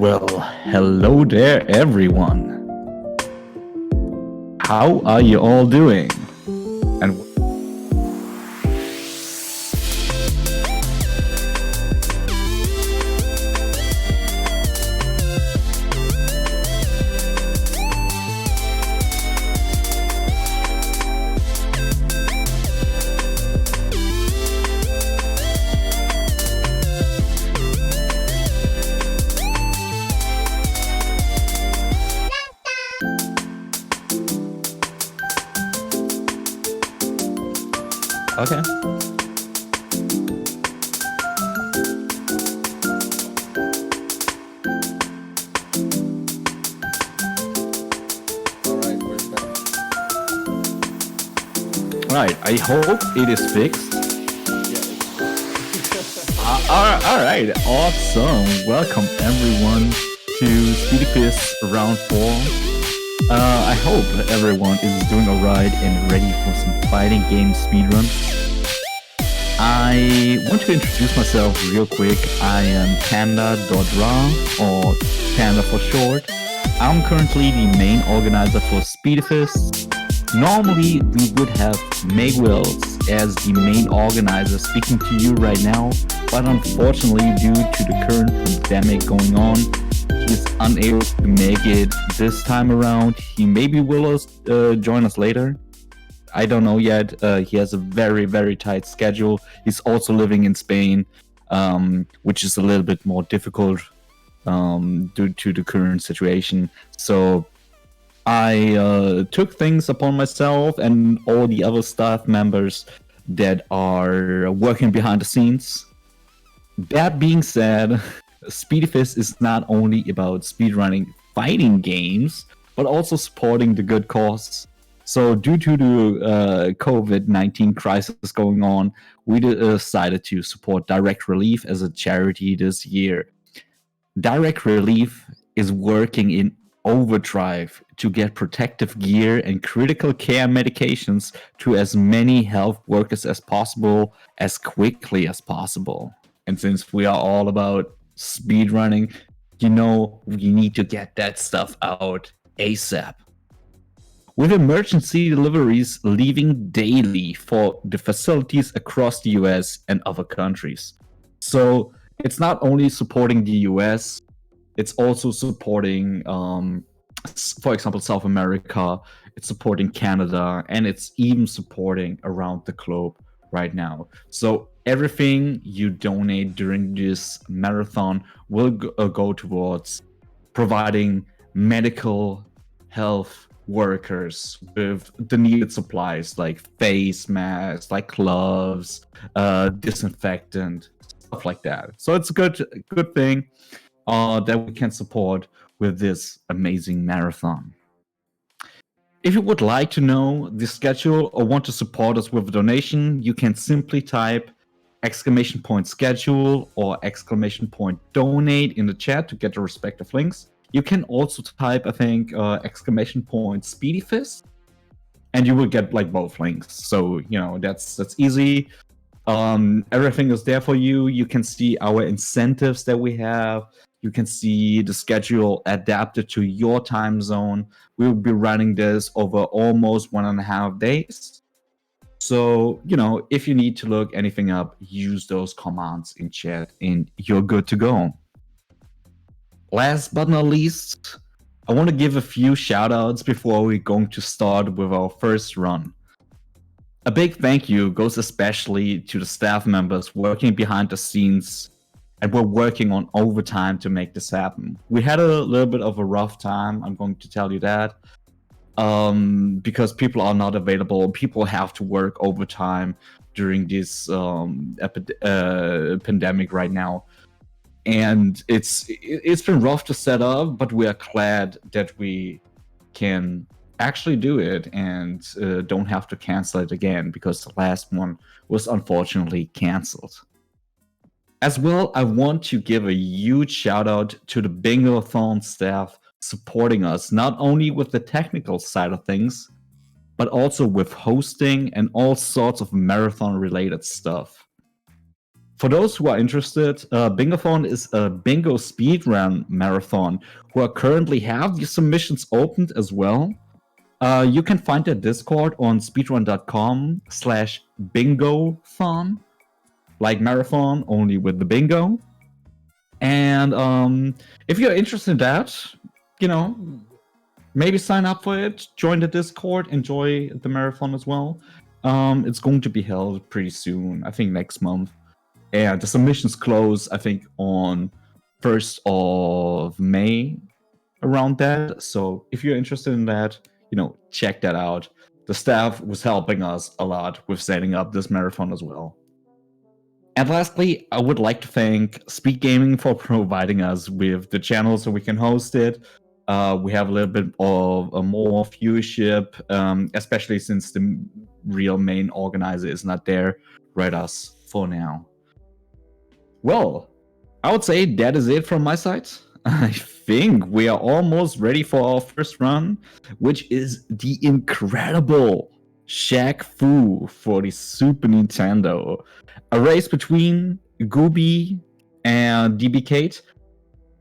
Well, hello there, everyone. How are you all doing? And okay. Alright, we're back. Right, I hope it is fixed. All right, awesome. Welcome everyone to Speedyfists round 4. I hope everyone is doing alright and ready for some fighting game speedrun. I want to introduce myself real quick. I am Panda.ra, or Panda for short. I'm currently the main organizer for Speedyfists. Normally, we would have Meg Wells as the main organizer speaking to you right now, but unfortunately, due to the current pandemic going on, he's unable to make it this time around. He maybe will join us later. I don't know yet. He has a very, very tight schedule. He's also living in Spain, which is a little bit more difficult due to the current situation. So I took things upon myself and all the other staff members that are working behind the scenes. That being said, Speedyfist is not only about speedrunning fighting games, but also supporting the good cause. So due to the COVID-19 crisis going on, we decided to support Direct Relief as a charity this year. Direct Relief is working in overdrive to get protective gear and critical care medications to as many health workers as possible, as quickly as possible. And since we are all about speedrunning, we need to get that stuff out ASAP. With emergency deliveries leaving daily for the facilities across the US and other countries. So it's not only supporting the US, it's also supporting, for example, South America, it's supporting Canada, and it's even supporting around the globe right now. So everything you donate during this marathon will go towards providing medical health workers with the needed supplies like face masks, like gloves, disinfectant, stuff like that. So it's a good thing that we can support with this amazing marathon. If you would like to know the schedule or want to support us with a donation, you can simply type !schedule or !donate in the chat to get the respective links. You can also type, I think, !Speedyfist, and you will get like both links. So that's easy. Everything is there for you. You can see our incentives that we have. You can see the schedule adapted to your time zone. We will be running this over almost 1.5 days. So, if you need to look anything up, use those commands in chat and you're good to go. Last but not least, I want to give a few shout outs before we're going to start with our first run. A big thank you goes especially to the staff members working behind the scenes, and we're working on overtime to make this happen. We had a little bit of a rough time, I'm going to tell you that, because people are not available. People have to work overtime during this pandemic right now. And it's been rough to set up, but we are glad that we can actually do it and don't have to cancel it again, because the last one was unfortunately canceled. As well, I want to give a huge shout out to the Bingo-a-thon staff supporting us, not only with the technical side of things, but also with hosting and all sorts of marathon related stuff. For those who are interested, Bingothon is a bingo speedrun marathon who are currently have the submissions opened as well. You can find their Discord on speedrun.com/bingothon, like marathon, only with the bingo. And if you're interested in that, maybe sign up for it, join the Discord, enjoy the marathon as well. It's going to be held pretty soon, I think next month. And the submissions close, I think, on 1st of May, around that. So if you're interested in that, check that out. The staff was helping us a lot with setting up this marathon as well. And lastly, I would like to thank SpeedGaming for providing us with the channel so we can host it. We have a little bit of a more viewership, especially since the real main organizer is not there. Right, us for now. Well, I would say that is it from my side. I think we are almost ready for our first run, which is the incredible Shaq Fu for the Super Nintendo. A race between Gooby and DB Kate.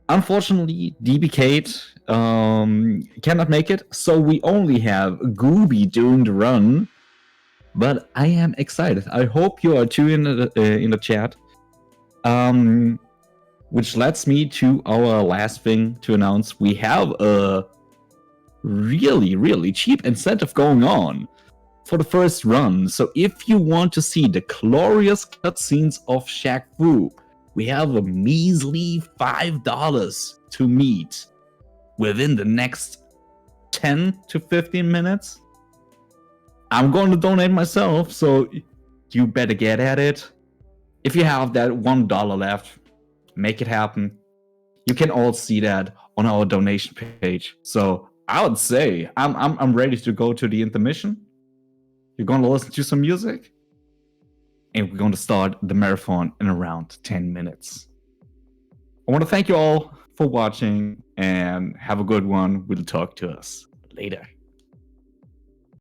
Unfortunately, DB Kate cannot make it, so we only have Gooby doing the run. But I am excited. I hope you are too in the chat. Which leads me to our last thing to announce. We have a really, really cheap incentive going on for the first run. So if you want to see the glorious cutscenes of Shaq Fu, we have a measly $5 to meet within the next 10 to 15 minutes. I'm going to donate myself, so you better get at it. If you have that $1 left, make it happen. You can all see that on our donation page. So I would say I'm ready to go to the intermission. You're going to listen to some music, and we're going to start the marathon in around 10 minutes. I want to thank you all for watching, and have a good one. We'll talk to us later.